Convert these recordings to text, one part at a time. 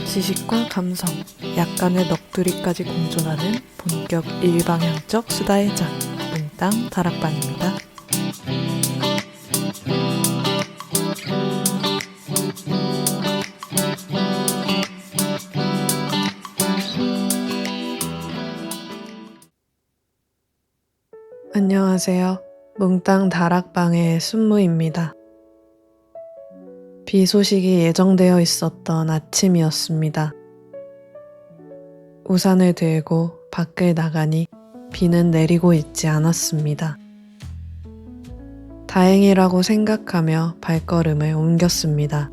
지식과 감성, 약간의 넋두리까지 공존하는 본격 일방향적 수다의 장, 몽땅 다락방입니다. 안녕하세요. 몽땅 다락방의 순무입니다. 비 소식이 예정되어 있었던 아침이었습니다. 우산을 들고 밖을 나가니 비는 내리고 있지 않았습니다. 다행이라고 생각하며 발걸음을 옮겼습니다.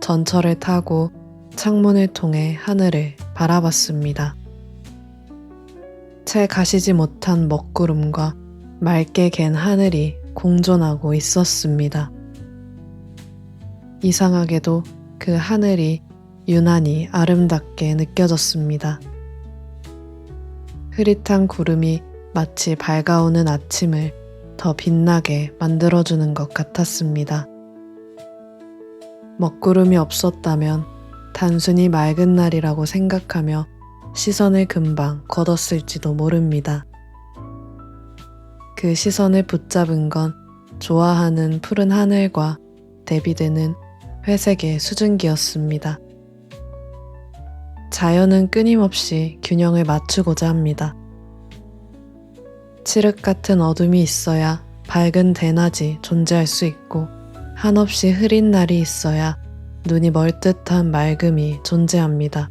전철을 타고 창문을 통해 하늘을 바라봤습니다. 채 가시지 못한 먹구름과 맑게 갠 하늘이 공존하고 있었습니다. 이상하게도 그 하늘이 유난히 아름답게 느껴졌습니다. 흐릿한 구름이 마치 밝아오는 아침을 더 빛나게 만들어주는 것 같았습니다. 먹구름이 없었다면 단순히 맑은 날이라고 생각하며 시선을 금방 걷었을지도 모릅니다. 그 시선을 붙잡은 건 좋아하는 푸른 하늘과 대비되는 회색의 수증기였습니다. 자연은 끊임없이 균형을 맞추고자 합니다. 칠흑 같은 어둠이 있어야 밝은 대낮이 존재할 수 있고 한없이 흐린 날이 있어야 눈이 멀 듯한 맑음이 존재합니다.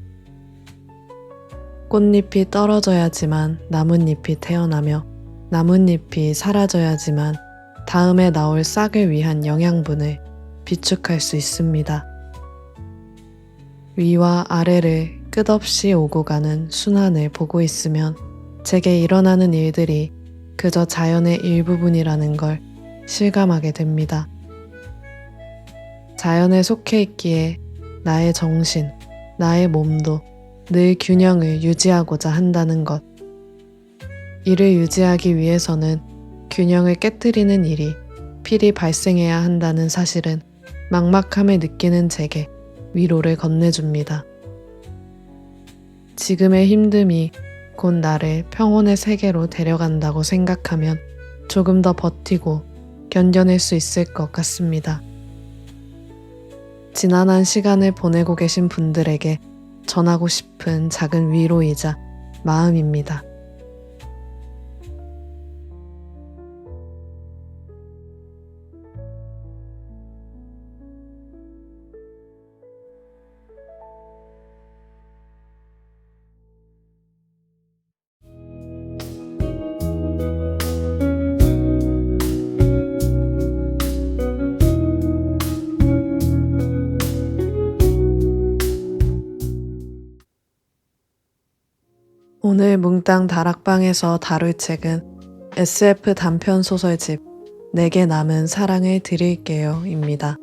꽃잎이 떨어져야지만 나뭇잎이 태어나며 나뭇잎이 사라져야지만 다음에 나올 싹을 위한 영양분을 비축할 수 있습니다. 위와 아래를 끝없이 오고 가는 순환을 보고 있으면 제게 일어나는 일들이 그저 자연의 일부분이라는 걸 실감하게 됩니다. 자연에 속해 있기에 나의 정신, 나의 몸도 늘 균형을 유지하고자 한다는 것. 이를 유지하기 위해서는 균형을 깨뜨리는 일이 필히 발생해야 한다는 사실은 막막함을 느끼는 제게 위로를 건네줍니다. 지금의 힘듦이 곧 나를 평온의 세계로 데려간다고 생각하면 조금 더 버티고 견뎌낼 수 있을 것 같습니다. 지난한 시간을 보내고 계신 분들에게 전하고 싶은 작은 위로이자 마음입니다. 오늘 몽땅 다락방에서 다룰 책은 SF 단편 소설집 내게 남은 사랑을 드릴게요 입니다.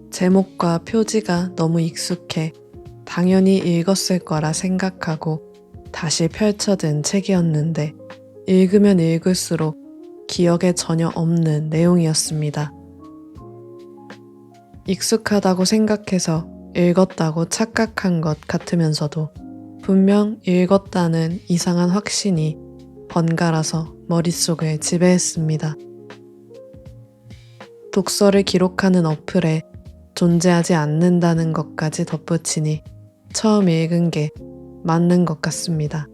제목과 표지가 너무 익숙해 당연히 읽었을 거라 생각하고 다시 펼쳐든 책이었는데 읽으면 읽을수록 기억에 전혀 없는 내용이었습니다. 익숙하다고 생각해서 읽었다고 착각한 것 같으면서도 분명 읽었다는 이상한 확신이 번갈아서 머릿속을 지배했습니다. 독서를 기록하는 어플에 존재하지 않는다는 것까지 덧붙이니 처음 읽은 게 맞는 것 같습니다.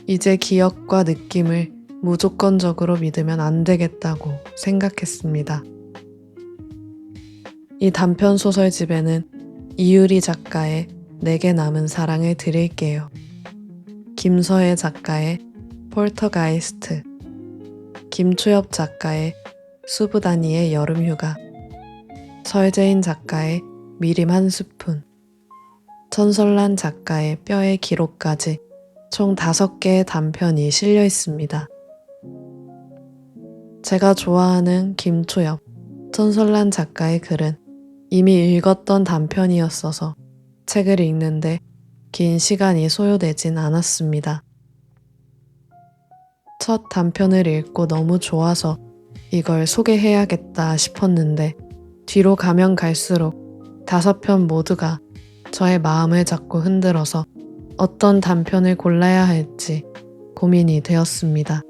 이제 기억과 느낌을 무조건적으로 믿으면 안 되겠다고 생각했습니다. 이 단편 소설집에는 이유리 작가의 내게 남은 사랑을 드릴게요, 김서혜 작가의 폴터가이스트, 김초엽 작가의 수부다니의 여름휴가, 설재인 작가의 미림 한 스푼, 천설란 작가의 뼈의 기록까지 총 5개의 단편이 실려 있습니다. 제가 좋아하는 김초엽, 천설란 작가의 글은 이미 읽었던 단편이었어서 책을 읽는데 긴 시간이 소요되진 않았습니다. 첫 단편을 읽고 너무 좋아서 이걸 소개해야겠다 싶었는데 뒤로 가면 갈수록 5편 모두가 저의 마음을 자꾸 흔들어서 어떤 단편을 골라야 할지 고민이 되었습니다.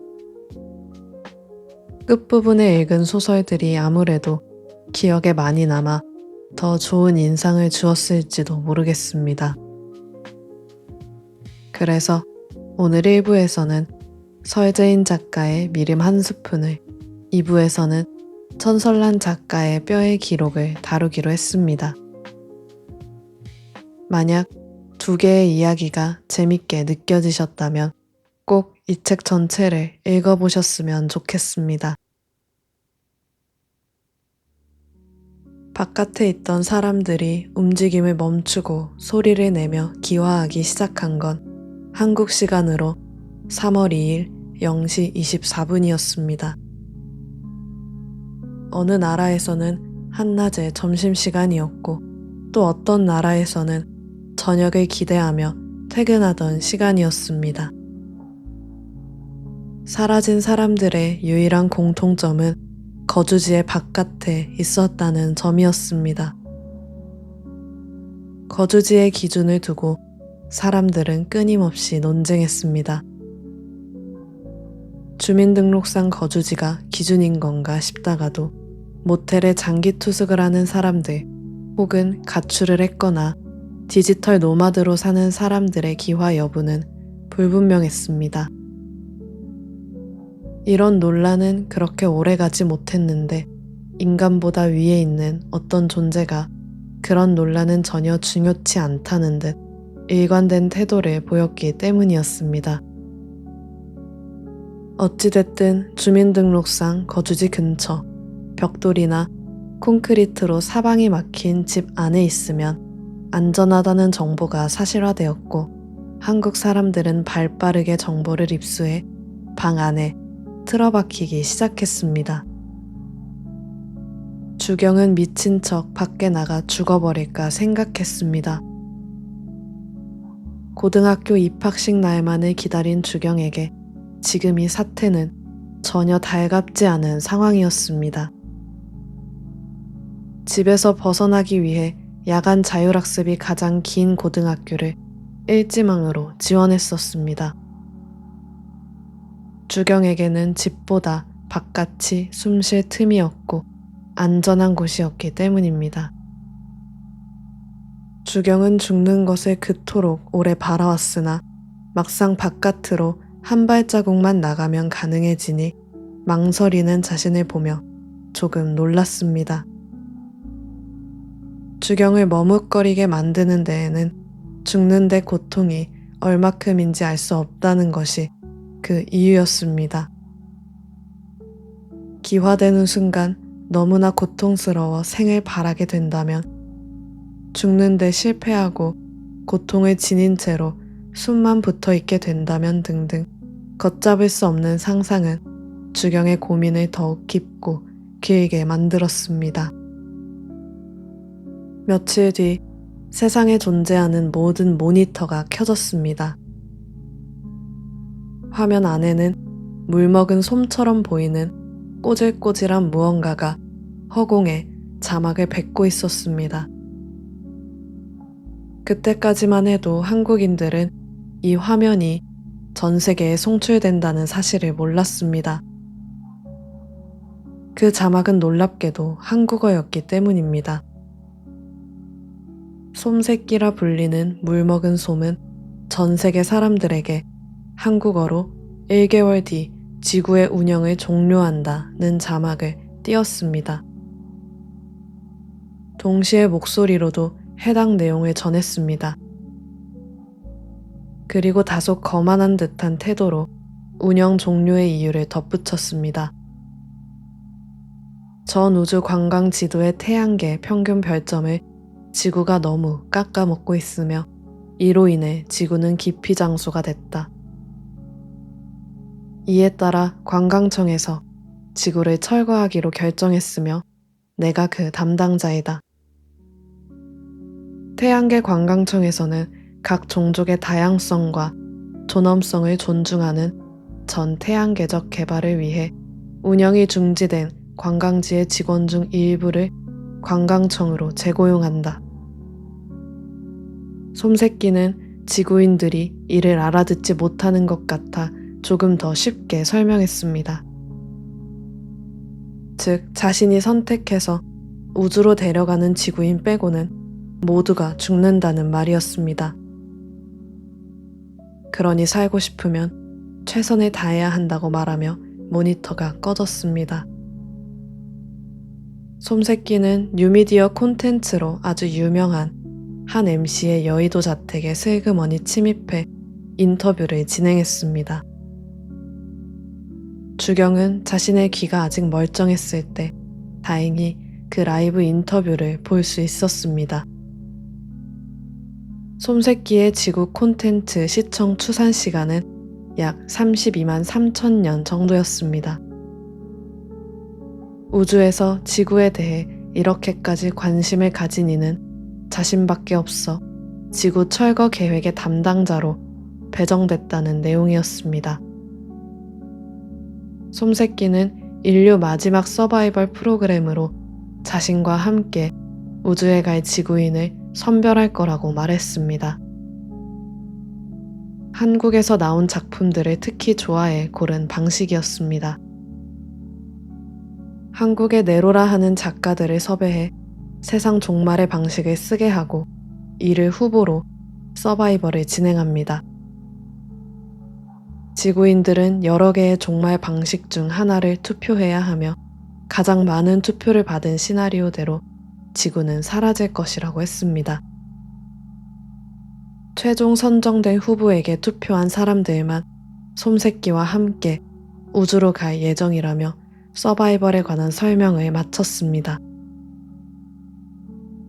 끝부분에 읽은 소설들이 아무래도 기억에 많이 남아 더 좋은 인상을 주었을지도 모르겠습니다. 그래서 오늘 1부에서는 설재인 작가의 미림 한 스푼을, 2부에서는 천설란 작가의 뼈의 기록을 다루기로 했습니다. 만약 두 개의 이야기가 재밌게 느껴지셨다면 꼭 이 책 전체를 읽어보셨으면 좋겠습니다. 바깥에 있던 사람들이 움직임을 멈추고 소리를 내며 기화하기 시작한 건 한국 시간으로 3월 2일 0시 24분이었습니다. 어느 나라에서는 한낮의 점심시간이었고 또 어떤 나라에서는 저녁을 기대하며 퇴근하던 시간이었습니다. 사라진 사람들의 유일한 공통점은 거주지의 바깥에 있었다는 점이었습니다. 거주지의 기준을 두고 사람들은 끊임없이 논쟁했습니다. 주민등록상 거주지가 기준인 건가 싶다가도 모텔에 장기 투숙을 하는 사람들 혹은 가출을 했거나 디지털 노마드로 사는 사람들의 기화 여부는 불분명했습니다. 이런 논란은 그렇게 오래가지 못했는데 인간보다 위에 있는 어떤 존재가 그런 논란은 전혀 중요치 않다는 듯 일관된 태도를 보였기 때문이었습니다. 어찌됐든 주민등록상 거주지 근처, 벽돌이나 콘크리트로 사방이 막힌 집 안에 있으면 안전하다는 정보가 사실화되었고 한국 사람들은 발빠르게 정보를 입수해 방 안에 틀어박히기 시작했습니다. 주경은 미친 척 밖에 나가 죽어버릴까 생각했습니다. 고등학교 입학식 날만을 기다린 주경에게 지금 이 사태는 전혀 달갑지 않은 상황이었습니다. 집에서 벗어나기 위해 야간 자율학습이 가장 긴 고등학교를 일지망으로 지원했었습니다. 주경에게는 집보다 바깥이 숨 쉴 틈이 없고 안전한 곳이었기 때문입니다. 주경은 죽는 것을 그토록 오래 바라왔으나 막상 바깥으로 한 발자국만 나가면 가능해지니 망설이는 자신을 보며 조금 놀랐습니다. 주경을 머뭇거리게 만드는 데에는 죽는데 고통이 얼마큼인지 알 수 없다는 것이 그 이유였습니다. 기화되는 순간 너무나 고통스러워 생을 바라게 된다면 죽는데 실패하고 고통을 지닌 채로 숨만 붙어 있게 된다면 등등 걷잡을 수 없는 상상은 주경의 고민을 더욱 깊고 길게 만들었습니다. 며칠 뒤 세상에 존재하는 모든 모니터가 켜졌습니다. 화면 안에는 물먹은 솜처럼 보이는 꼬질꼬질한 무언가가 허공에 자막을 뱉고 있었습니다. 그때까지만 해도 한국인들은 이 화면이 전 세계에 송출된다는 사실을 몰랐습니다. 그 자막은 놀랍게도 한국어였기 때문입니다. 솜새끼라 불리는 물먹은 솜은 전 세계 사람들에게 한국어로 1개월 뒤 지구의 운영을 종료한다는 자막을 띄었습니다. 동시에 목소리로도 해당 내용을 전했습니다. 그리고 다소 거만한 듯한 태도로 운영 종료의 이유를 덧붙였습니다. 전 우주 관광 지도의 태양계 평균 별점을 지구가 너무 깎아먹고 있으며 이로 인해 지구는 기피 장소가 됐다. 이에 따라 관광청에서 지구를 철거하기로 결정했으며 내가 그 담당자이다. 태양계 관광청에서는 각 종족의 다양성과 존엄성을 존중하는 전 태양계적 개발을 위해 운영이 중지된 관광지의 직원 중 일부를 관광청으로 재고용한다. 솜새끼는 지구인들이 이를 알아듣지 못하는 것 같아 조금 더 쉽게 설명했습니다. 즉, 자신이 선택해서 우주로 데려가는 지구인 빼고는 모두가 죽는다는 말이었습니다. 그러니 살고 싶으면 최선을 다해야 한다고 말하며 모니터가 꺼졌습니다. 솜새끼는 뉴미디어 콘텐츠로 아주 유명한 한 MC의 여의도 자택에 슬그머니 침입해 인터뷰를 진행했습니다. 주경은 자신의 귀가 아직 멀쩡했을 때 다행히 그 라이브 인터뷰를 볼 수 있었습니다. 솜새끼의 지구 콘텐츠 시청 추산 시간은 약 32만 3천 년 정도였습니다. 우주에서 지구에 대해 이렇게까지 관심을 가진 이는 자신밖에 없어 지구 철거 계획의 담당자로 배정됐다는 내용이었습니다. 솜새끼는 인류 마지막 서바이벌 프로그램으로 자신과 함께 우주에 갈 지구인을 선별할 거라고 말했습니다. 한국에서 나온 작품들을 특히 좋아해 고른 방식이었습니다. 한국의 네로라 하는 작가들을 섭외해 세상 종말의 방식을 쓰게 하고 이를 후보로 서바이벌을 진행합니다. 지구인들은 여러 개의 종말 방식 중 하나를 투표해야 하며 가장 많은 투표를 받은 시나리오대로 지구는 사라질 것이라고 했습니다. 최종 선정된 후보에게 투표한 사람들만 솜새끼와 함께 우주로 갈 예정이라며 서바이벌에 관한 설명을 마쳤습니다.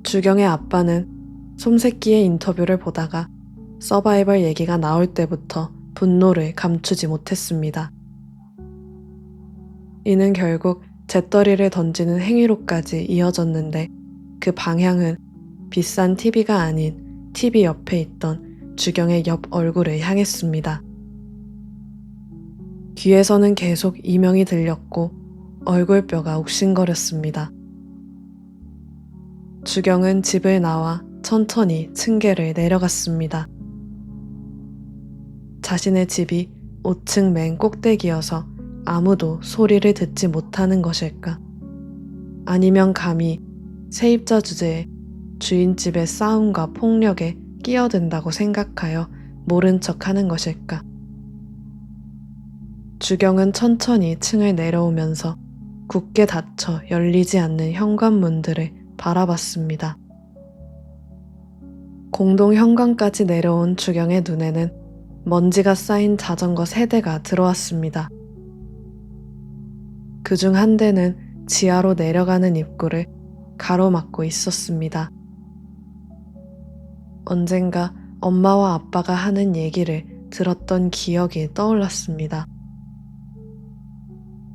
주경의 아빠는 솜새끼의 인터뷰를 보다가 서바이벌 얘기가 나올 때부터 분노를 감추지 못했습니다. 이는 결국 재떨이를 던지는 행위로까지 이어졌는데 그 방향은 비싼 TV가 아닌 TV 옆에 있던 주경의 옆 얼굴을 향했습니다. 귀에서는 계속 이명이 들렸고 얼굴뼈가 욱신거렸습니다. 주경은 집을 나와 천천히 층계를 내려갔습니다. 자신의 집이 5층 맨 꼭대기여서 아무도 소리를 듣지 못하는 것일까? 아니면 감히 세입자 주제에 주인집의 싸움과 폭력에 끼어든다고 생각하여 모른 척하는 것일까? 주경은 천천히 층을 내려오면서 굳게 닫혀 열리지 않는 현관문들을 바라봤습니다. 공동 현관까지 내려온 주경의 눈에는 먼지가 쌓인 자전거 3대가 들어왔습니다. 그중 한 대는 지하로 내려가는 입구를 가로막고 있었습니다. 언젠가 엄마와 아빠가 하는 얘기를 들었던 기억이 떠올랐습니다.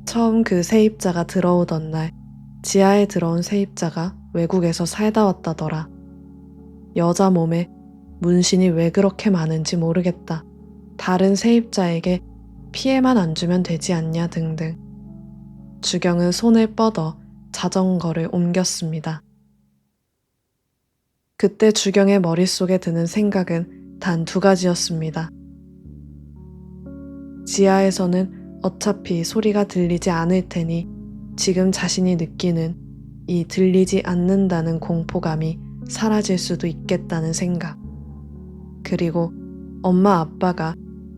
처음 그 세입자가 들어오던 날 지하에 들어온 세입자가 외국에서 살다 왔다더라. 여자 몸에 문신이 왜 그렇게 많은지 모르겠다. 다른 세입자에게 피해만 안 주면 되지 않냐 등등. 주경은 손을 뻗어 자전거를 옮겼습니다. 그때 주경의 머릿속에 드는 생각은 단 2가지였습니다. 지하에서는 어차피 소리가 들리지 않을 테니 지금 자신이 느끼는 이 들리지 않는다는 공포감이 사라질 수도 있겠다는 생각. 그리고 엄마 아빠가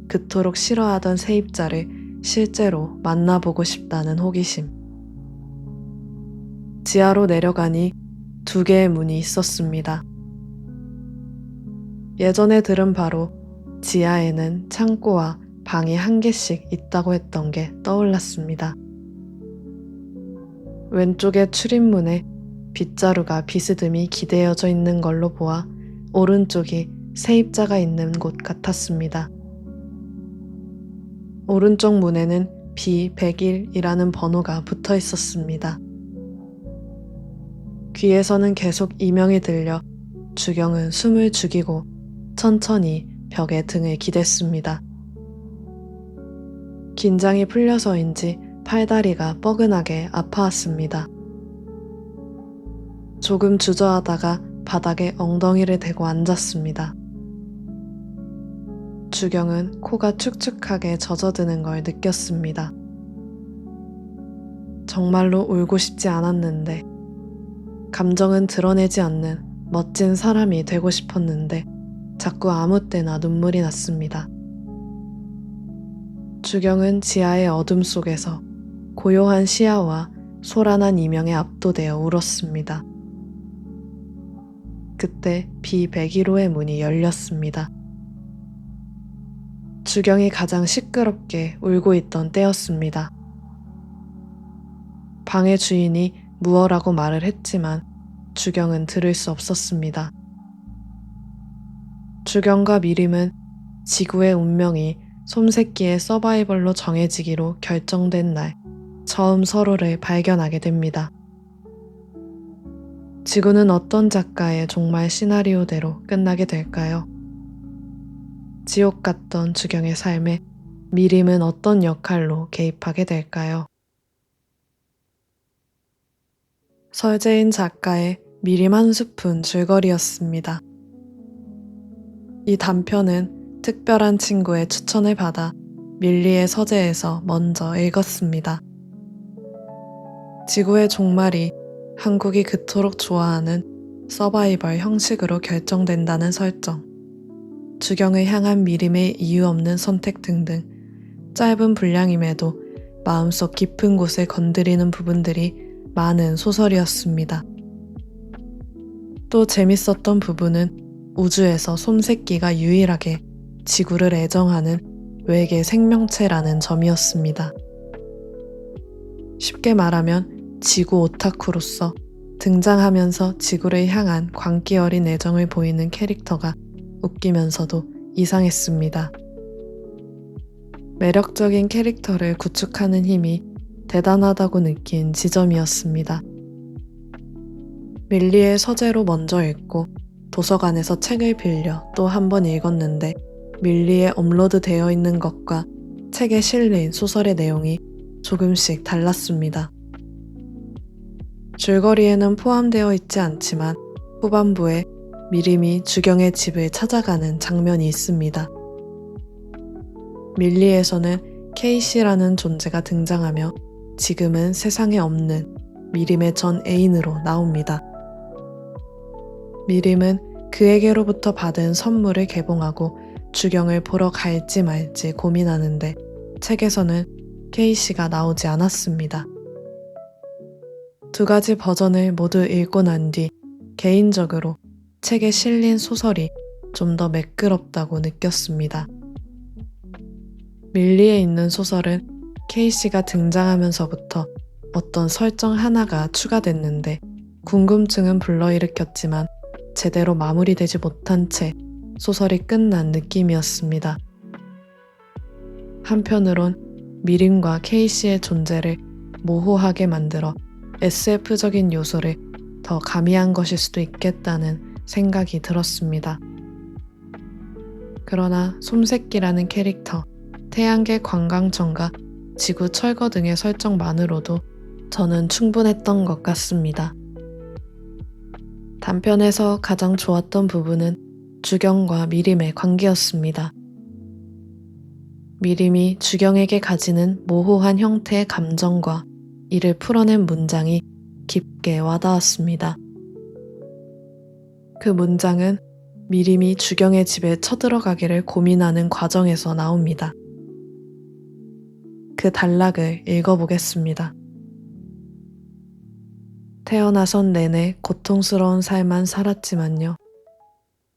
그토록 싫어하던 세입자를 실제로 만나보고 싶다는 호기심. 지하로 내려가니 2개의 문이 있었습니다. 예전에 들은 바로 지하에는 창고와 방이 1개씩 있다고 했던 게 떠올랐습니다. 왼쪽의 출입문에 빗자루가 비스듬히 기대어져 있는 걸로 보아 오른쪽이 세입자가 있는 곳 같았습니다. 오른쪽 문에는 B101이라는 번호가 붙어 있었습니다. 귀에서는 계속 이명이 들려 주경은 숨을 죽이고 천천히 벽에 등을 기댔습니다. 긴장이 풀려서인지 팔다리가 뻐근하게 아파왔습니다. 조금 주저하다가 바닥에 엉덩이를 대고 앉았습니다. 주경은 코가 축축하게 젖어드는 걸 느꼈습니다. 정말로 울고 싶지 않았는데, 감정은 드러내지 않는 멋진 사람이 되고 싶었는데 자꾸 아무 때나 눈물이 났습니다. 주경은 지하의 어둠 속에서 고요한 시야와 소란한 이명에 압도되어 울었습니다. 그때 B101호의 문이 열렸습니다. 주경이 가장 시끄럽게 울고 있던 때였습니다. 방의 주인이 무어라고 말을 했지만 주경은 들을 수 없었습니다. 주경과 미림은 지구의 운명이 솜새끼의 서바이벌로 정해지기로 결정된 날 처음 서로를 발견하게 됩니다. 지구는 어떤 작가의 종말 시나리오대로 끝나게 될까요? 지옥 같던 주경의 삶에 미림은 어떤 역할로 개입하게 될까요? 설재인 작가의 미림 한 스푼 줄거리였습니다. 이 단편은 특별한 친구의 추천을 받아 밀리의 서재에서 먼저 읽었습니다. 지구의 종말이 한국이 그토록 좋아하는 서바이벌 형식으로 결정된다는 설정, 주경을 향한 미림의 이유 없는 선택 등등 짧은 분량임에도 마음속 깊은 곳을 건드리는 부분들이 많은 소설이었습니다. 또 재밌었던 부분은 우주에서 솜새끼가 유일하게 지구를 애정하는 외계 생명체라는 점이었습니다. 쉽게 말하면 지구 오타쿠로서 등장하면서 지구를 향한 광기 어린 애정을 보이는 캐릭터가 웃기면서도 이상했습니다. 매력적인 캐릭터를 구축하는 힘이 대단하다고 느낀 지점이었습니다. 밀리의 서재로 먼저 읽고 도서관에서 책을 빌려 또 한 번 읽었는데 밀리에 업로드 되어 있는 것과 책에 실린 소설의 내용이 조금씩 달랐습니다. 줄거리에는 포함되어 있지 않지만 후반부에 미림이 주경의 집을 찾아가는 장면이 있습니다. 밀리에서는 케이시라는 존재가 등장하며 지금은 세상에 없는 미림의 전 애인으로 나옵니다. 미림은 그에게로부터 받은 선물을 개봉하고 주경을 보러 갈지 말지 고민하는데 책에서는 케이시가 나오지 않았습니다. 두 가지 버전을 모두 읽고 난 뒤 개인적으로 책에 실린 소설이 좀 더 매끄럽다고 느꼈습니다. 밀리에 있는 소설은 케이시가 등장하면서부터 어떤 설정 하나가 추가됐는데 궁금증은 불러일으켰지만 제대로 마무리되지 못한 채 소설이 끝난 느낌이었습니다. 한편으론 미림과 케이시의 존재를 모호하게 만들어 SF적인 요소를 더 가미한 것일 수도 있겠다는 생각이 들었습니다. 그러나 솜새끼라는 캐릭터, 태양계 관광청과 지구 철거 등의 설정만으로도 저는 충분했던 것 같습니다. 단편에서 가장 좋았던 부분은 주경과 미림의 관계였습니다. 미림이 주경에게 가지는 모호한 형태의 감정과 이를 풀어낸 문장이 깊게 와닿았습니다. 그 문장은 미림이 주경의 집에 쳐들어가기를 고민하는 과정에서 나옵니다. 그 단락을 읽어보겠습니다. 태어나선 내내 고통스러운 삶만 살았지만요.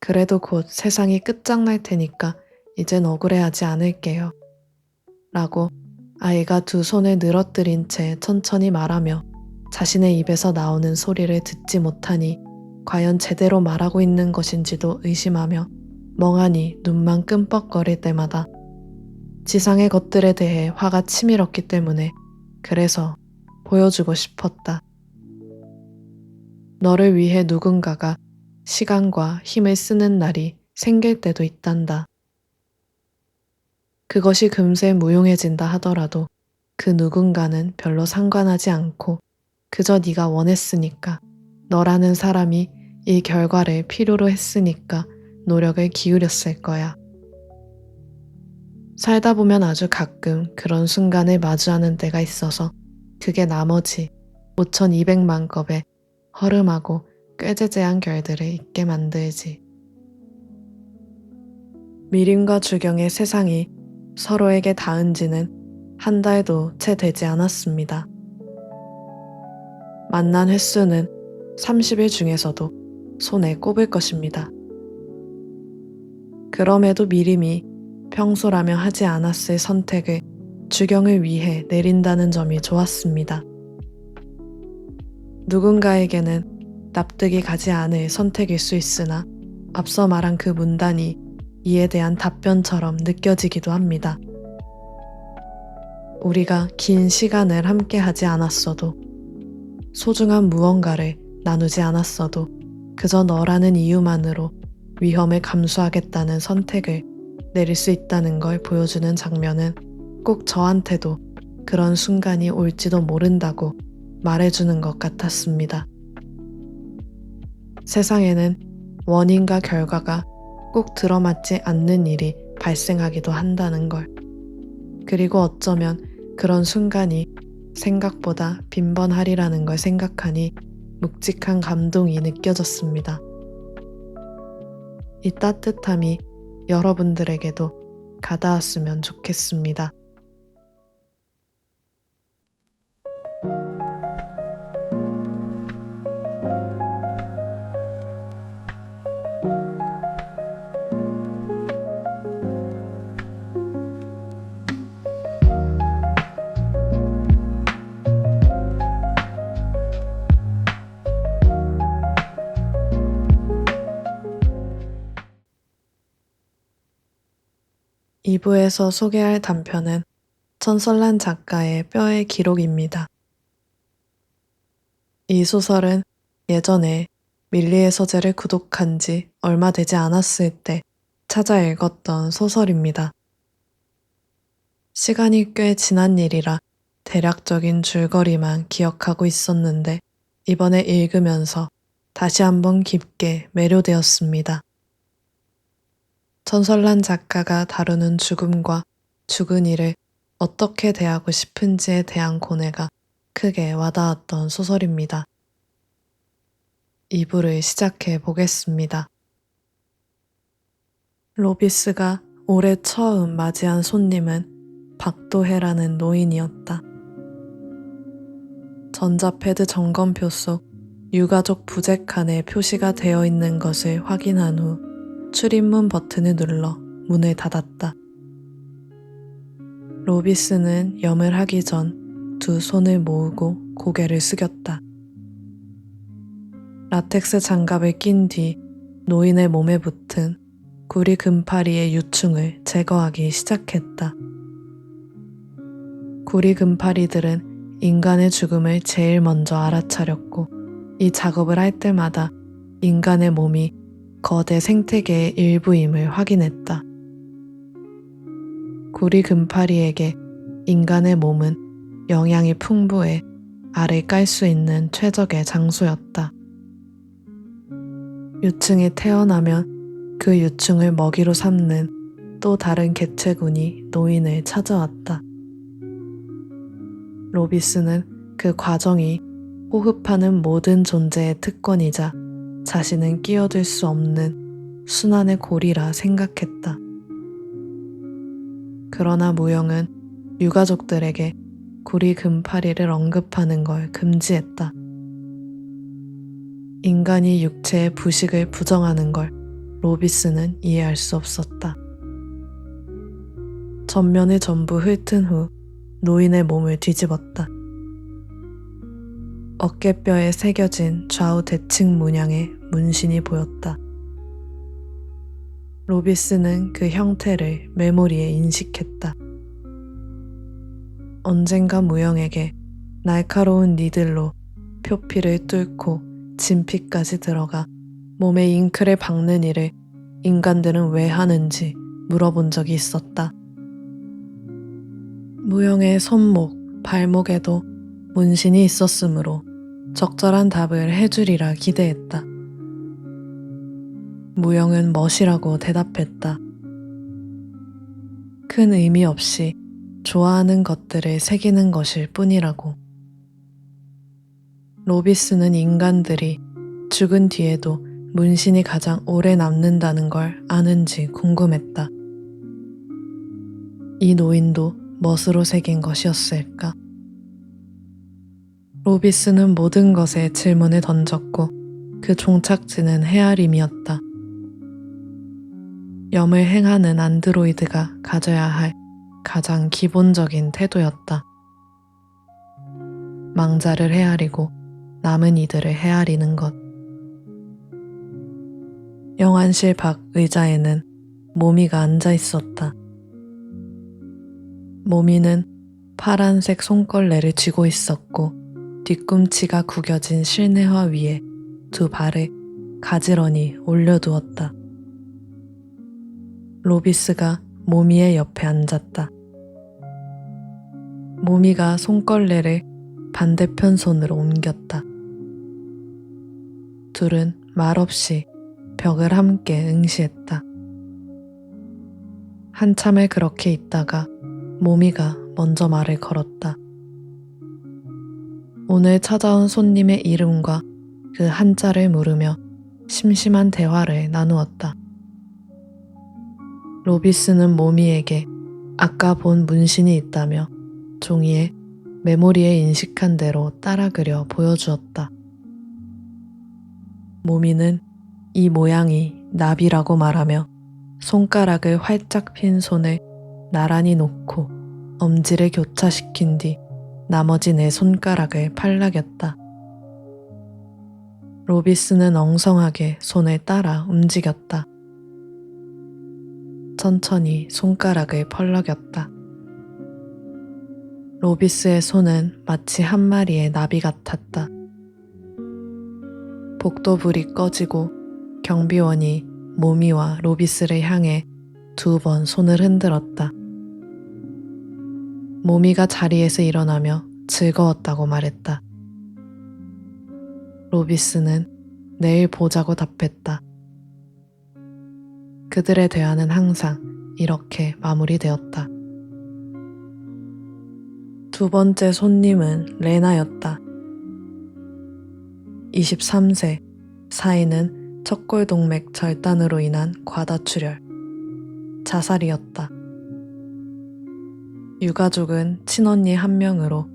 그래도 곧 세상이 끝장날 테니까 이젠 억울해하지 않을게요. 라고 아이가 두 손을 늘어뜨린 채 천천히 말하며 자신의 입에서 나오는 소리를 듣지 못하니 과연 제대로 말하고 있는 것인지도 의심하며 멍하니 눈만 끔뻑거릴 때마다 지상의 것들에 대해 화가 치밀었기 때문에 그래서 보여주고 싶었다. 너를 위해 누군가가 시간과 힘을 쓰는 날이 생길 때도 있단다. 그것이 금세 무용해진다 하더라도 그 누군가는 별로 상관하지 않고 그저 네가 원했으니까 너라는 사람이 이 결과를 필요로 했으니까 노력을 기울였을 거야. 살다 보면 아주 가끔 그런 순간을 마주하는 때가 있어서 그게 나머지 5,200만 겁의 허름하고 꾀죄죄한 결들을 잊게 만들지. 미림과 주경의 세상이 서로에게 닿은 지는 한 달도 채 되지 않았습니다. 만난 횟수는 30일 중에서도 손에 꼽을 것입니다. 그럼에도 미림이 평소라면 하지 않았을 선택을 주경을 위해 내린다는 점이 좋았습니다. 누군가에게는 납득이 가지 않을 선택일 수 있으나 앞서 말한 그 문단이 이에 대한 답변처럼 느껴지기도 합니다. 우리가 긴 시간을 함께 하지 않았어도, 소중한 무언가를 나누지 않았어도 그저 너라는 이유만으로 위험을 감수하겠다는 선택을 내릴 수 있다는 걸 보여주는 장면은 꼭 저한테도 그런 순간이 올지도 모른다고 말해주는 것 같았습니다. 세상에는 원인과 결과가 꼭 들어맞지 않는 일이 발생하기도 한다는 걸, 그리고 어쩌면 그런 순간이 생각보다 빈번하리라는 걸 생각하니 묵직한 감동이 느껴졌습니다. 이 따뜻함이 여러분들에게도 가닿았으면 좋겠습니다. 이 부에서 소개할 단편은 천설란 작가의 뼈의 기록입니다. 이 소설은 예전에 밀리의 서재를 구독한 지 얼마 되지 않았을 때 찾아 읽었던 소설입니다. 시간이 꽤 지난 일이라 대략적인 줄거리만 기억하고 있었는데 이번에 읽으면서 다시 한번 깊게 매료되었습니다. 천설란 작가가 다루는 죽음과 죽은 이를 어떻게 대하고 싶은지에 대한 고뇌가 크게 와닿았던 소설입니다. 2부를 시작해 보겠습니다. 로비스가 올해 처음 맞이한 손님은 박도혜라는 노인이었다. 전자패드 점검표 속 유가족 부재칸에 표시가 되어 있는 것을 확인한 후 출입문 버튼을 눌러 문을 닫았다. 로비스는 염을 하기 전 두 손을 모으고 고개를 숙였다. 라텍스 장갑을 낀 뒤 노인의 몸에 붙은 구리 금파리의 유충을 제거하기 시작했다. 구리 금파리들은 인간의 죽음을 제일 먼저 알아차렸고 이 작업을 할 때마다 인간의 몸이 거대 생태계의 일부임을 확인했다. 구리 금파리에게 인간의 몸은 영양이 풍부해 알을 깔 수 있는 최적의 장소였다. 유충이 태어나면 그 유충을 먹이로 삼는 또 다른 개체군이 노인을 찾아왔다. 로비스는 그 과정이 호흡하는 모든 존재의 특권이자 자신은 끼어들 수 없는 순환의 고리라 생각했다. 그러나 무영은 유가족들에게 구리 금파리를 언급하는 걸 금지했다. 인간이 육체의 부식을 부정하는 걸 로비스는 이해할 수 없었다. 전면을 전부 훑은 후 노인의 몸을 뒤집었다. 어깨뼈에 새겨진 좌우 대칭 문양의 문신이 보였다. 로비스는 그 형태를 메모리에 인식했다. 언젠가 무영에게 날카로운 니들로 표피를 뚫고 진피까지 들어가 몸에 잉크를 박는 일을 인간들은 왜 하는지 물어본 적이 있었다. 무영의 손목, 발목에도 문신이 있었으므로 적절한 답을 해주리라 기대했다. 무영은 멋이라고 대답했다. 큰 의미 없이 좋아하는 것들을 새기는 것일 뿐이라고. 로비스는 인간들이 죽은 뒤에도 문신이 가장 오래 남는다는 걸 아는지 궁금했다. 이 노인도 멋으로 새긴 것이었을까? 로비스는 모든 것에 질문을 던졌고 그 종착지는 헤아림이었다. 염을 행하는 안드로이드가 가져야 할 가장 기본적인 태도였다. 망자를 헤아리고 남은 이들을 헤아리는 것. 영안실 밖 의자에는 모미가 앉아 있었다. 모미는 파란색 손걸레를 쥐고 있었고 뒤꿈치가 구겨진 실내화 위에 두 발을 가지런히 올려두었다. 로비스가 모미의 옆에 앉았다. 모미가 손걸레를 반대편 손으로 옮겼다. 둘은 말없이 벽을 함께 응시했다. 한참을 그렇게 있다가 모미가 먼저 말을 걸었다. 오늘 찾아온 손님의 이름과 그 한자를 물으며 심심한 대화를 나누었다. 로비스는 모미에게 아까 본 문신이 있다며 종이에 메모리에 인식한 대로 따라 그려 보여주었다. 모미는 이 모양이 나비라고 말하며 손가락을 활짝 핀 손을 나란히 놓고 엄지를 교차시킨 뒤 나머지 네 손가락을 팔락였다. 로비스는 엉성하게 손을 따라 움직였다. 천천히 손가락을 펄럭였다. 로비스의 손은 마치 한 마리의 나비 같았다. 복도불이 꺼지고 경비원이 모미와 로비스를 향해 2번 손을 흔들었다. 모미가 자리에서 일어나며 즐거웠다고 말했다. 로비스는 내일 보자고 답했다. 그들의 대화는 항상 이렇게 마무리되었다. 두 번째 손님은 레나였다. 23세, 사인은 척골동맥 절단으로 인한 과다출혈, 자살이었다. 유가족은 친언니 한 명으로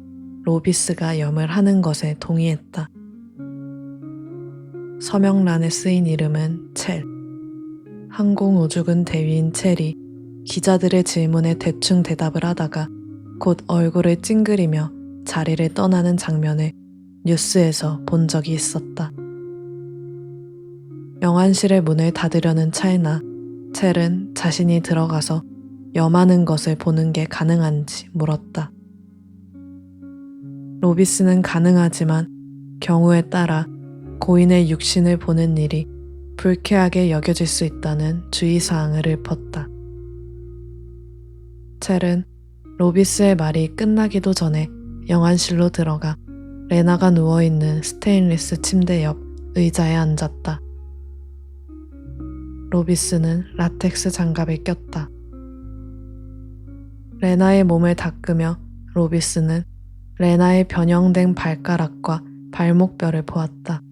로비스가 염을 하는 것에 동의했다. 서명란에 쓰인 이름은 첼. 항공우주군 대위인 첼이 기자들의 질문에 대충 대답을 하다가 곧 얼굴을 찡그리며 자리를 떠나는 장면을 뉴스에서 본 적이 있었다. 영안실의 문을 닫으려는 찰나 첼은 자신이 들어가서 염하는 것을 보는 게 가능한지 물었다. 로비스는 가능하지만 경우에 따라 고인의 육신을 보는 일이 불쾌하게 여겨질 수 있다는 주의사항을 읊었다. 첼은 로비스의 말이 끝나기도 전에 영안실로 들어가 레나가 누워있는 스테인리스 침대 옆 의자에 앉았다. 로비스는 라텍스 장갑을 꼈다. 레나의 몸을 닦으며 로비스는 레나의 변형된 발가락과 발목뼈를 보았다.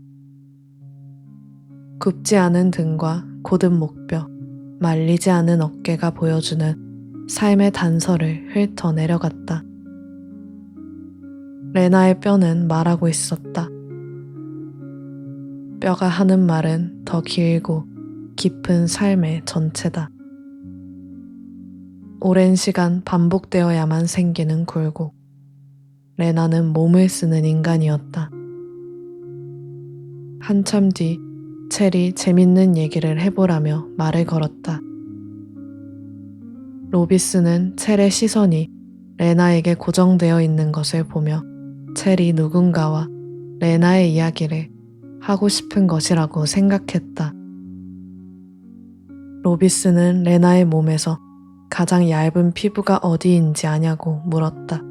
굽지 않은 등과 곧은 목뼈, 말리지 않은 어깨가 보여주는 삶의 단서를 훑어 내려갔다. 레나의 뼈는 말하고 있었다. 뼈가 하는 말은 더 길고 깊은 삶의 전체다. 오랜 시간 반복되어야만 생기는 굴곡. 레나는 몸을 쓰는 인간이었다. 한참 뒤 첼이 재밌는 얘기를 해보라며 말을 걸었다. 로비스는 첼의 시선이 레나에게 고정되어 있는 것을 보며 첼이 누군가와 레나의 이야기를 하고 싶은 것이라고 생각했다. 로비스는 레나의 몸에서 가장 얇은 피부가 어디인지 아냐고 물었다.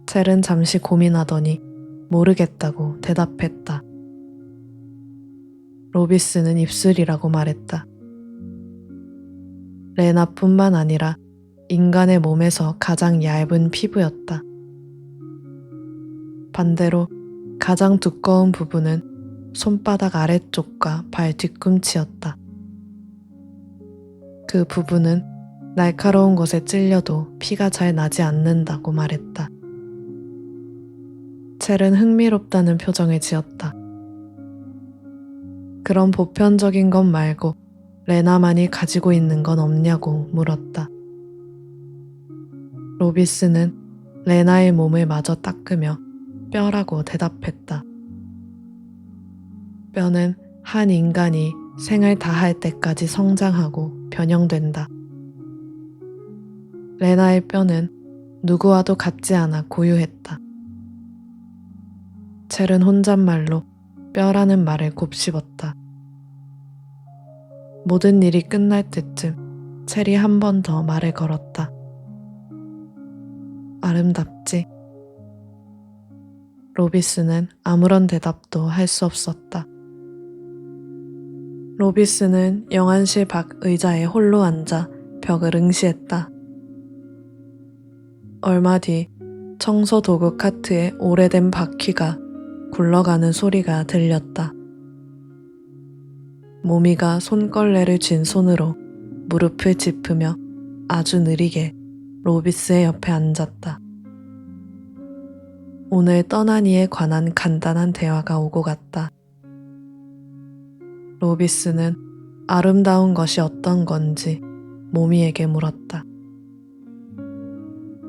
첼은 잠시 고민하더니 모르겠다고 대답했다. 로비스는 입술이라고 말했다. 레나뿐만 아니라 인간의 몸에서 가장 얇은 피부였다. 반대로 가장 두꺼운 부분은 손바닥 아래쪽과 발 뒤꿈치였다. 그 부분은 날카로운 곳에 찔려도 피가 잘 나지 않는다고 말했다. 첼은 흥미롭다는 표정을 지었다. 그런 보편적인 것 말고 레나만이 가지고 있는 건 없냐고 물었다. 로비스는 레나의 몸을 마저 닦으며 뼈라고 대답했다. 뼈는 한 인간이 생을 다할 때까지 성장하고 변형된다. 레나의 뼈는 누구와도 같지 않아 고유했다. 첼은 혼잣말로 뼈라는 말을 곱씹었다. 모든 일이 끝날 때쯤 첼이 한 번 더 말을 걸었다. 아름답지? 로비스는 아무런 대답도 할 수 없었다. 로비스는 영안실 밖 의자에 홀로 앉아 벽을 응시했다. 얼마 뒤 청소 도구 카트에 오래된 바퀴가 굴러가는 소리가 들렸다. 모미가 손걸레를 쥔 손으로 무릎을 짚으며 아주 느리게 로비스의 옆에 앉았다. 오늘 떠난 이에 관한 간단한 대화가 오고 갔다. 로비스는 아름다운 것이 어떤 건지 모미에게 물었다.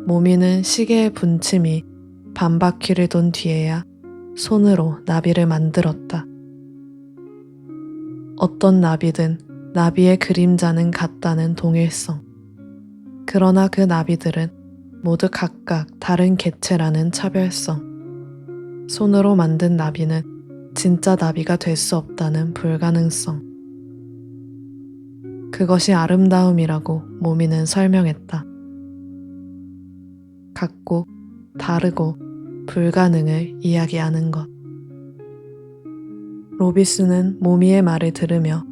모미는 시계의 분침이 반바퀴를 돈 뒤에야 손으로 나비를 만들었다. 어떤 나비든 나비의 그림자는 같다는 동일성. 그러나 그 나비들은 모두 각각 다른 개체라는 차별성. 손으로 만든 나비는 진짜 나비가 될 수 없다는 불가능성. 그것이 아름다움이라고 모미는 설명했다. 같고 다르고 불가능을 이야기하는 것. 로비스는 모미의 말을 들으며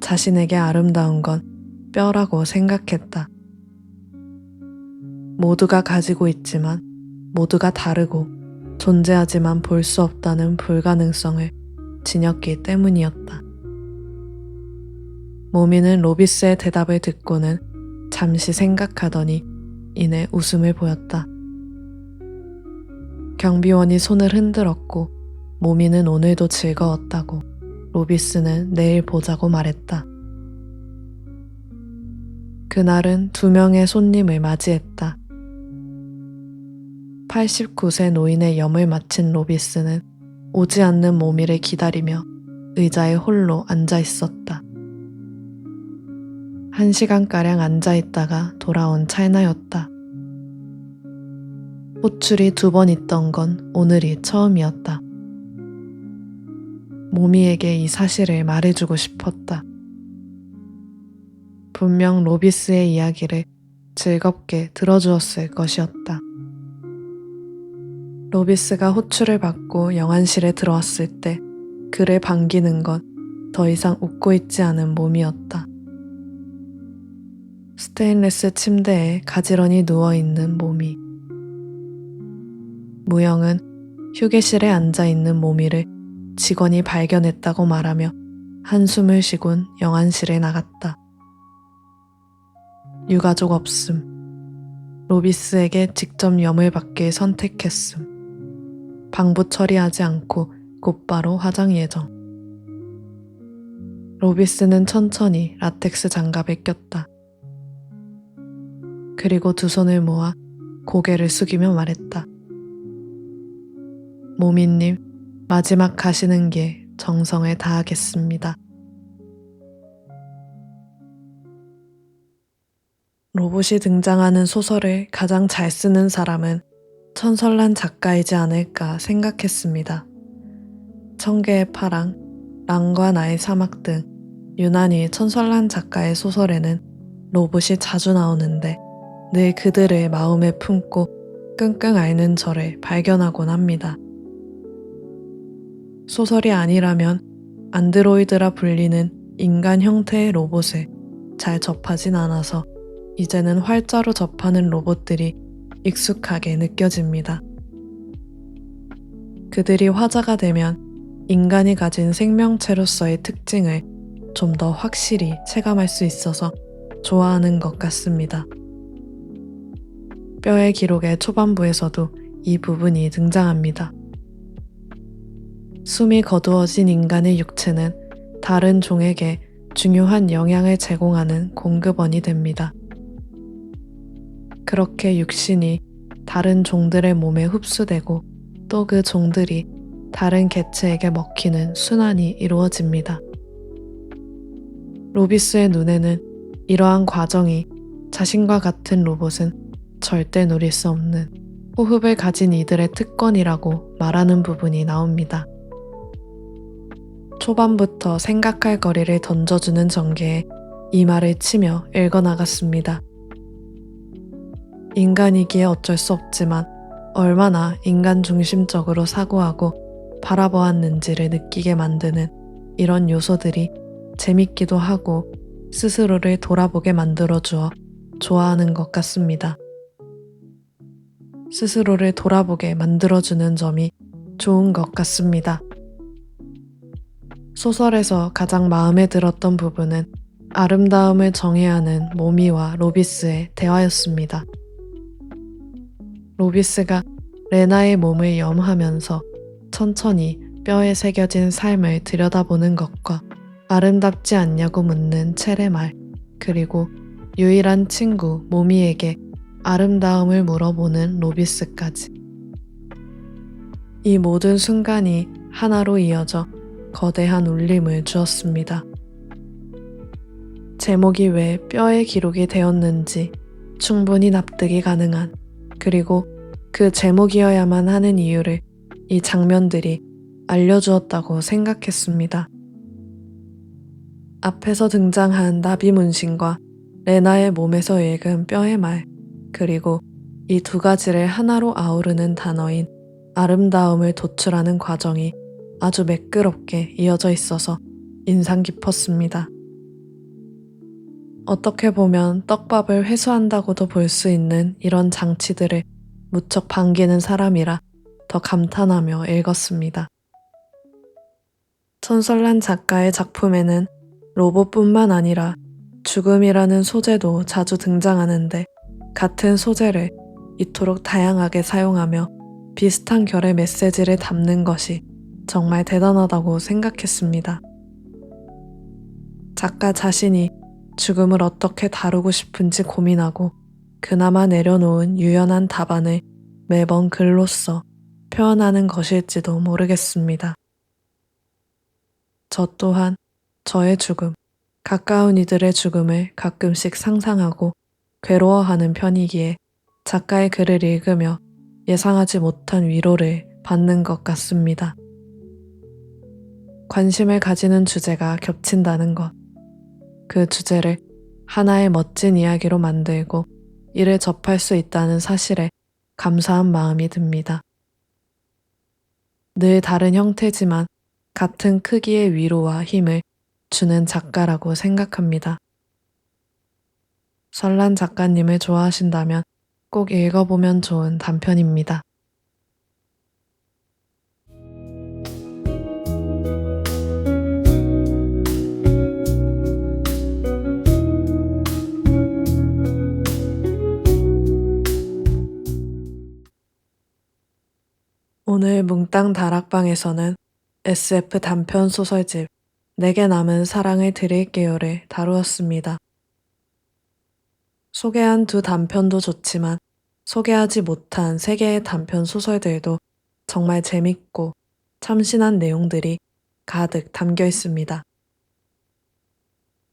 자신에게 아름다운 건 뼈라고 생각했다. 모두가 가지고 있지만 모두가 다르고 존재하지만 볼 수 없다는 불가능성을 지녔기 때문이었다. 모미는 로비스의 대답을 듣고는 잠시 생각하더니 이내 웃음을 보였다. 경비원이 손을 흔들었고 모미는 오늘도 즐거웠다고 로비스는 내일 보자고 말했다. 그날은 2명의 손님을 맞이했다. 89세 노인의 염을 마친 로비스는 오지 않는 모미를 기다리며 의자에 홀로 앉아 있었다. 1시간가량 앉아 있다가 돌아온 찰나였다. 호출이 2번 있던 건 오늘이 처음이었다. 모미에게 이 사실을 말해주고 싶었다. 분명 로비스의 이야기를 즐겁게 들어주었을 것이었다. 로비스가 호출을 받고 영안실에 들어왔을 때 그를 반기는 건 더 이상 웃고 있지 않은 몸이었다. 스테인리스 침대에 가지런히 누워있는 모미. 무영은 휴게실에 앉아있는 모미를 직원이 발견했다고 말하며 한숨을 쉬곤 영안실에 나갔다. 유가족 없음. 로비스에게 직접 염을 받길 선택했음. 방부 처리하지 않고 곧바로 화장 예정. 로비스는 천천히 라텍스 장갑을 꼈다. 그리고 2 손을 모아 고개를 숙이며 말했다. 모미님, 마지막 가시는 길 정성을 다하겠습니다. 로봇이 등장하는 소설을 가장 잘 쓰는 사람은 천설란 작가이지 않을까 생각했습니다. 청개의 파랑, 랑과 나의 사막 등 유난히 천설란 작가의 소설에는 로봇이 자주 나오는데 늘 그들을 마음에 품고 끙끙 앓는 저를 발견하곤 합니다. 소설이 아니라면 안드로이드라 불리는 인간 형태의 로봇을 잘 접하진 않아서 이제는 활자로 접하는 로봇들이 익숙하게 느껴집니다. 그들이 화자가 되면 인간이 가진 생명체로서의 특징을 좀 더 확실히 체감할 수 있어서 좋아하는 것 같습니다. 뼈의 기록의 초반부에서도 이 부분이 등장합니다. 숨이 거두어진 인간의 육체는 다른 종에게 중요한 영양을 제공하는 공급원이 됩니다. 그렇게 육신이 다른 종들의 몸에 흡수되고 또 그 종들이 다른 개체에게 먹히는 순환이 이루어집니다. 로비스의 눈에는 이러한 과정이 자신과 같은 로봇은 절대 누릴 수 없는 호흡을 가진 이들의 특권이라고 말하는 부분이 나옵니다. 초반부터 생각할 거리를 던져주는 전개에 이 말을 치며 읽어나갔습니다. 인간이기에 어쩔 수 없지만 얼마나 인간 중심적으로 사고하고 바라보았는지를 느끼게 만드는 이런 요소들이 재밌기도 하고 스스로를 돌아보게 만들어주어 좋아하는 것 같습니다. 스스로를 돌아보게 만들어주는 점이 좋은 것 같습니다. 소설에서 가장 마음에 들었던 부분은 아름다움을 정의하는 모미와 로비스의 대화였습니다. 로비스가 레나의 몸을 염하면서 천천히 뼈에 새겨진 삶을 들여다보는 것과 아름답지 않냐고 묻는 첼의 말, 그리고 유일한 친구 모미에게 아름다움을 물어보는 로비스까지. 이 모든 순간이 하나로 이어져 거대한 울림을 주었습니다. 제목이 왜 뼈의 기록이 되었는지 충분히 납득이 가능한, 그리고 그 제목이어야만 하는 이유를 이 장면들이 알려주었다고 생각했습니다. 앞에서 등장한 나비 문신과 레나의 몸에서 읽은 뼈의 말, 그리고 이 두 가지를 하나로 아우르는 단어인 아름다움을 도출하는 과정이 아주 매끄럽게 이어져 있어서 인상 깊었습니다. 어떻게 보면 떡밥을 회수한다고도 볼 수 있는 이런 장치들을 무척 반기는 사람이라 더 감탄하며 읽었습니다. 천설란 작가의 작품에는 로봇뿐만 아니라 죽음이라는 소재도 자주 등장하는데 같은 소재를 이토록 다양하게 사용하며 비슷한 결의 메시지를 담는 것이 정말 대단하다고 생각했습니다. 작가 자신이 죽음을 어떻게 다루고 싶은지 고민하고 그나마 내려놓은 유연한 답안을 매번 글로써 표현하는 것일지도 모르겠습니다. 저 또한 저의 죽음, 가까운 이들의 죽음을 가끔씩 상상하고 괴로워하는 편이기에 작가의 글을 읽으며 예상하지 못한 위로를 받는 것 같습니다. 관심을 가지는 주제가 겹친다는 것, 그 주제를 하나의 멋진 이야기로 만들고 이를 접할 수 있다는 사실에 감사한 마음이 듭니다. 늘 다른 형태지만 같은 크기의 위로와 힘을 주는 작가라고 생각합니다. 설란 작가님을 좋아하신다면 꼭 읽어보면 좋은 단편입니다. 오늘 뭉땅 다락방에서는 SF 단편 소설집 내게 남은 사랑을 드릴게요를 다루었습니다. 소개한 두 단편도 좋지만 소개하지 못한 세 개의 단편 소설들도 정말 재밌고 참신한 내용들이 가득 담겨 있습니다.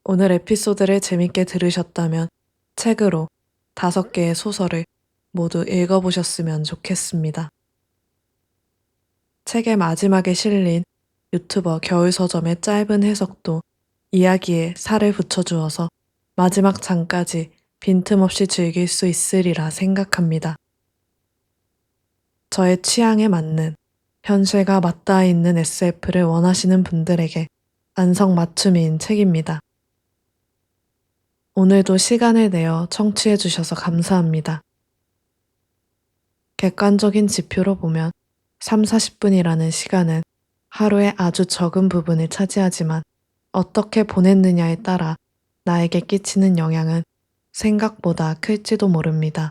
오늘 에피소드를 재밌게 들으셨다면 책으로 5개의 소설을 모두 읽어보셨으면 좋겠습니다. 책의 마지막에 실린 유튜버 겨울서점의 짧은 해석도 이야기에 살을 붙여주어서 마지막 장까지 빈틈없이 즐길 수 있으리라 생각합니다. 저의 취향에 맞는 현실과 맞닿아 있는 SF를 원하시는 분들에게 안성맞춤인 책입니다. 오늘도 시간을 내어 청취해 주셔서 감사합니다. 객관적인 지표로 보면 3, 40분이라는 시간은 하루의 아주 적은 부분을 차지하지만 어떻게 보냈느냐에 따라 나에게 끼치는 영향은 생각보다 클지도 모릅니다.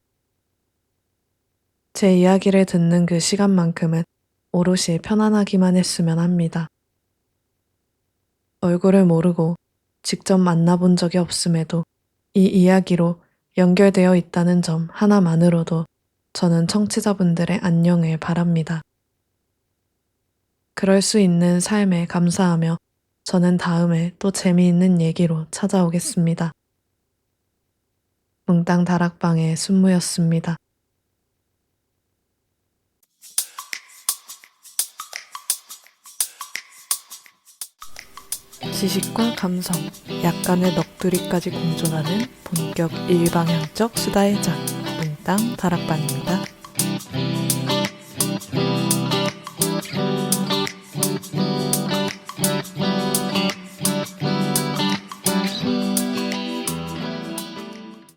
제 이야기를 듣는 그 시간만큼은 오롯이 편안하기만 했으면 합니다. 얼굴을 모르고 직접 만나본 적이 없음에도 이 이야기로 연결되어 있다는 점 하나만으로도 저는 청취자분들의 안녕을 바랍니다. 그럴 수 있는 삶에 감사하며 저는 다음에 또 재미있는 얘기로 찾아오겠습니다. 몽땅 다락방의 순무였습니다. 지식과 감성, 약간의 넋두리까지 공존하는 본격 일방향적 수다의 장, 몽땅 다락방입니다.